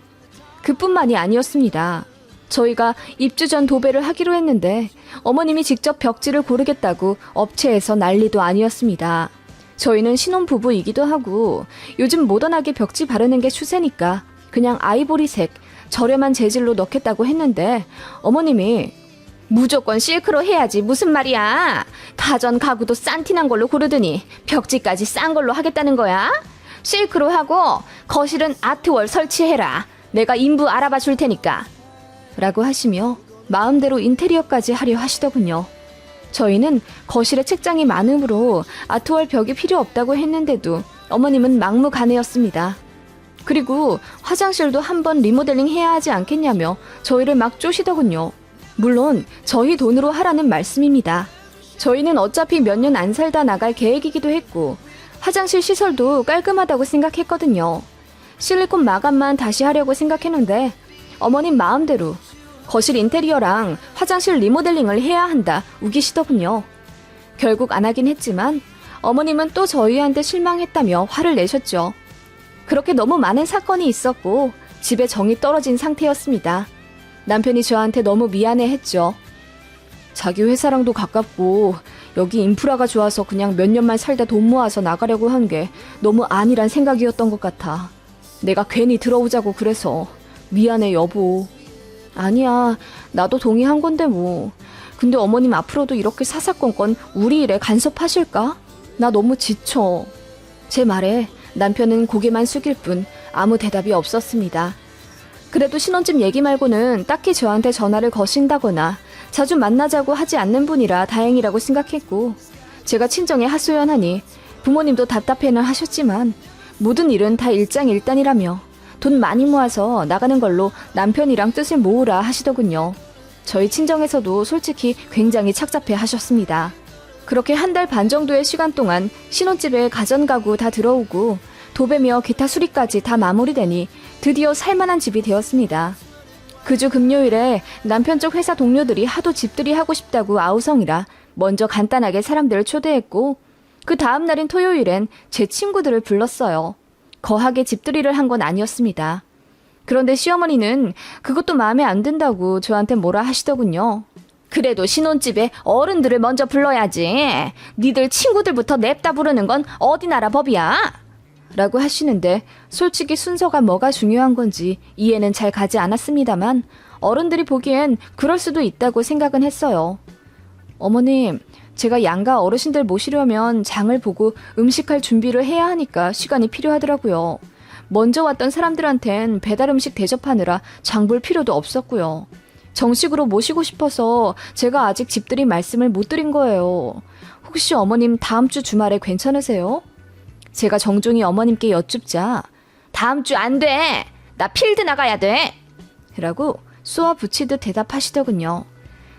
[SPEAKER 1] 그뿐만이 아니었습니다. 저희가 입주 전 도배를 하기로 했는데 어머님이 직접 벽지를 고르겠다고 업체에서 난리도 아니었습니다. 저희는 신혼부부이기도 하고 요즘 모던하게 벽지 바르는 게 추세니까 그냥 아이보리색 저렴한 재질로 넣겠다고 했는데 어머님이
[SPEAKER 2] 무조건 실크로 해야지 무슨 말이야. 가전 가구도 싼티난 걸로 고르더니 벽지까지 싼 걸로 하겠다는 거야? 실크로 하고 거실은 아트월 설치해라. 내가 인부 알아봐 줄 테니까.
[SPEAKER 1] 라고 하시며 마음대로 인테리어까지 하려 하시더군요. 저희는 거실에 책장이 많으므로 아트월 벽이 필요 없다고 했는데도 어머님은 막무가내였습니다. 그리고 화장실도 한번 리모델링 해야 하지 않겠냐며 저희를 막 쪼시더군요. 물론 저희 돈으로 하라는 말씀입니다. 저희는 어차피 몇 년 안 살다 나갈 계획이기도 했고 화장실 시설도 깔끔하다고 생각했거든요. 실리콘 마감만 다시 하려고 생각했는데 어머님 마음대로 거실 인테리어랑 화장실 리모델링을 해야 한다 우기시더군요. 결국 안 하긴 했지만 어머님은 또 저희한테 실망했다며 화를 내셨죠. 그렇게 너무 많은 사건이 있었고 집에 정이 떨어진 상태였습니다. 남편이 저한테 너무 미안해했죠. 자기 회사랑도 가깝고 여기 인프라가 좋아서 그냥 몇 년만 살다 돈 모아서 나가려고 한 게 너무 안일한 생각이었던 것 같아. 내가 괜히 들어오자고 그래서 미안해 여보. 아니야, 나도 동의한 건데 뭐. 근데 어머님 앞으로도 이렇게 사사건건 우리 일에 간섭하실까? 나 너무 지쳐. 제 말에 남편은 고개만 숙일 뿐 아무 대답이 없었습니다. 그래도 신혼집 얘기 말고는 딱히 저한테 전화를 거신다거나 자주 만나자고 하지 않는 분이라 다행이라고 생각했고 제가 친정에 하소연하니 부모님도 답답해는 하셨지만 모든 일은 다 일장일단이라며 돈 많이 모아서 나가는 걸로 남편이랑 뜻을 모으라 하시더군요. 저희 친정에서도 솔직히 굉장히 착잡해 하셨습니다. 그렇게 한 달 반 정도의 시간 동안 신혼집에 가전가구 다 들어오고 도배며 기타 수리까지 다 마무리되니 드디어 살만한 집이 되었습니다. 그 주 금요일에 남편 쪽 회사 동료들이 하도 집들이 하고 싶다고 아우성이라 먼저 간단하게 사람들을 초대했고 그 다음 날인 토요일엔 제 친구들을 불렀어요. 거하게 집들이를 한 건 아니었습니다. 그런데 시어머니는 그것도 마음에 안 든다고 저한테 뭐라 하시더군요.
[SPEAKER 2] 그래도 신혼집에 어른들을 먼저 불러야지. 니들 친구들부터 냅다 부르는 건 어디 나라 법이야?
[SPEAKER 1] 라고 하시는데 솔직히 순서가 뭐가 중요한 건지 이해는 잘 가지 않았습니다만 어른들이 보기엔 그럴 수도 있다고 생각은 했어요. 어머님, 제가 양가 어르신들 모시려면 장을 보고 음식할 준비를 해야 하니까 시간이 필요하더라고요. 먼저 왔던 사람들한텐 배달 음식 대접하느라 장 볼 필요도 없었고요. 정식으로 모시고 싶어서 제가 아직 집들이 말씀을 못 드린 거예요. 혹시 어머님 다음 주 주말에 괜찮으세요? 제가 정중히 어머님께 여쭙자
[SPEAKER 2] 다음 주 안 돼. 나 필드 나가야 돼.
[SPEAKER 1] 라고 쏘아 붙이듯 대답하시더군요.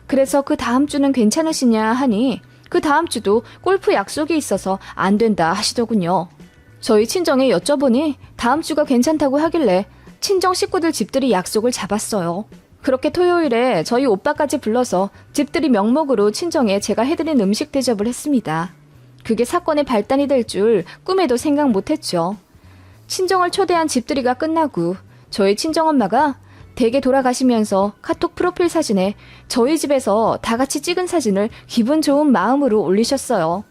[SPEAKER 1] 그래서 그 다음 주는 괜찮으시냐 하니 그 다음 주도 골프 약속이 있어서 안 된다 하시더군요. 저희 친정에 여쭤보니 다음 주가 괜찮다고 하길래 친정 식구들 집들이 약속을 잡았어요. 그렇게 토요일에 저희 오빠까지 불러서 집들이 명목으로 친정에 제가 해드린 음식 대접을 했습니다. 그게 사건의 발단이 될 줄 꿈에도 생각 못했죠. 친정을 초대한 집들이가 끝나고 저희 친정엄마가 댁에 돌아가시면서 카톡 프로필 사진에 저희 집에서 다 같이 찍은 사진을 기분 좋은 마음으로 올리셨어요.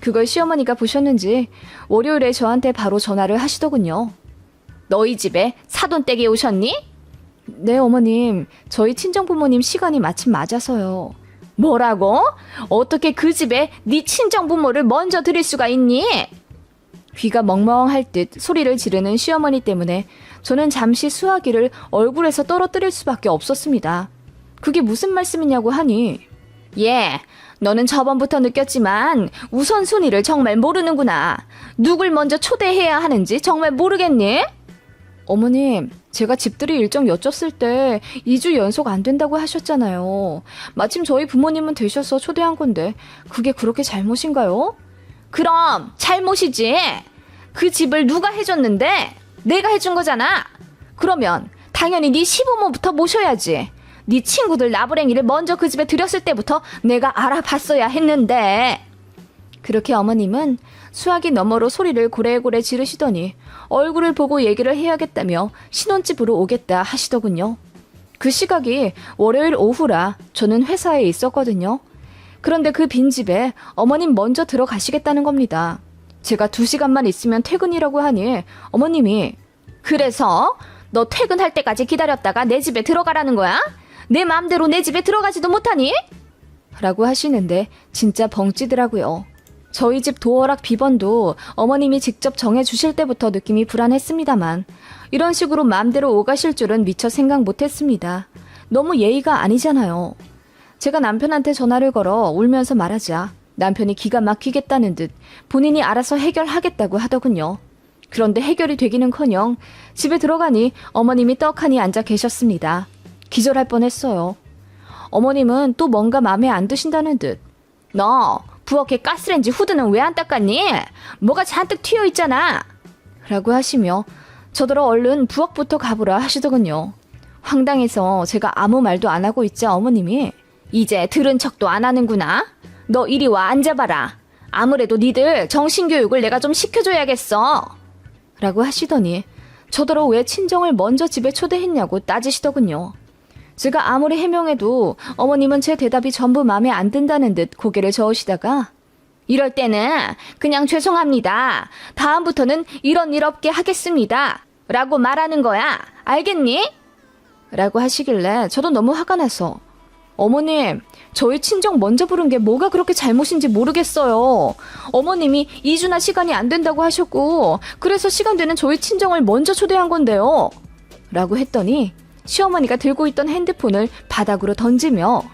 [SPEAKER 1] 그걸 시어머니가 보셨는지 월요일에 저한테 바로 전화를 하시더군요.
[SPEAKER 2] 너희 집에 사돈댁에 오셨니?
[SPEAKER 1] 네, 어머님. 저희 친정부모님 시간이 마침 맞아서요.
[SPEAKER 2] 뭐라고? 어떻게 그 집에 네 친정부모를 먼저 들일 수가 있니?
[SPEAKER 1] 귀가 멍멍할 듯 소리를 지르는 시어머니 때문에 저는 잠시 수화기를 얼굴에서 떨어뜨릴 수밖에 없었습니다. 그게 무슨 말씀이냐고 하니,
[SPEAKER 2] 예, 너는 저번부터 느꼈지만 우선순위를 정말 모르는구나. 누굴 먼저 초대해야 하는지 정말 모르겠니?
[SPEAKER 1] 어머님, 제가 집들이 일정 여쭸을 때 2주 연속 안 된다고 하셨잖아요. 마침 저희 부모님은 되셔서 초대한 건데 그게 그렇게 잘못인가요?
[SPEAKER 2] 그럼 잘못이지. 그 집을 누가 해줬는데? 내가 해준 거잖아. 그러면 당연히 네 시부모부터 모셔야지. 네 친구들 나부랭이를 먼저 그 집에 들였을 때부터 내가 알아봤어야 했는데.
[SPEAKER 1] 그렇게 어머님은 수화기 너머로 소리를 고래고래 지르시더니 얼굴을 보고 얘기를 해야겠다며 신혼집으로 오겠다 하시더군요. 그 시각이 월요일 오후라 저는 회사에 있었거든요. 그런데 그 빈집에 어머님 먼저 들어가시겠다는 겁니다. 제가 2시간만 있으면 퇴근이라고 하니 어머님이,
[SPEAKER 2] 그래서 너 퇴근할 때까지 기다렸다가 내 집에 들어가라는 거야? 내 맘대로 내 집에 들어가지도 못하니?
[SPEAKER 1] 라고 하시는데 진짜 벙찌더라고요. 저희 집 도어락 비번도 어머님이 직접 정해주실 때부터 느낌이 불안했습니다만 이런 식으로 마음대로 오가실 줄은 미처 생각 못했습니다. 너무 예의가 아니잖아요. 제가 남편한테 전화를 걸어 울면서 말하자 남편이 기가 막히겠다는 듯 본인이 알아서 해결하겠다고 하더군요. 그런데 해결이 되기는커녕 집에 들어가니 어머님이 떡하니 앉아 계셨습니다. 기절할 뻔했어요. 어머님은 또 뭔가 마음에 안 드신다는 듯,
[SPEAKER 2] 너 부엌에 가스레인지 후드는 왜 안 닦았니? 뭐가 잔뜩 튀어있잖아.
[SPEAKER 1] 라고 하시며 저더러 얼른 부엌부터 가보라 하시더군요. 황당해서 제가 아무 말도 안 하고 있자 어머님이,
[SPEAKER 2] 이제 들은 척도 안 하는구나. 너 이리 와 앉아봐라. 아무래도 니들 정신교육을 내가 좀 시켜줘야겠어.
[SPEAKER 1] 라고 하시더니 저더러 왜 친정을 먼저 집에 초대했냐고 따지시더군요. 제가 아무리 해명해도 어머님은 제 대답이 전부 마음에 안 든다는 듯 고개를 저으시다가,
[SPEAKER 2] 이럴 때는 그냥 죄송합니다. 다음부터는 이런 일 없게 하겠습니다. 라고 말하는 거야. 알겠니?
[SPEAKER 1] 라고 하시길래 저도 너무 화가 나서, 어머님, 저희 친정 먼저 부른 게 뭐가 그렇게 잘못인지 모르겠어요. 어머님이 2주나 시간이 안 된다고 하셨고 그래서 시간 되는 저희 친정을 먼저 초대한 건데요. 라고 했더니 시어머니가 들고 있던 핸드폰을 바닥으로 던지며,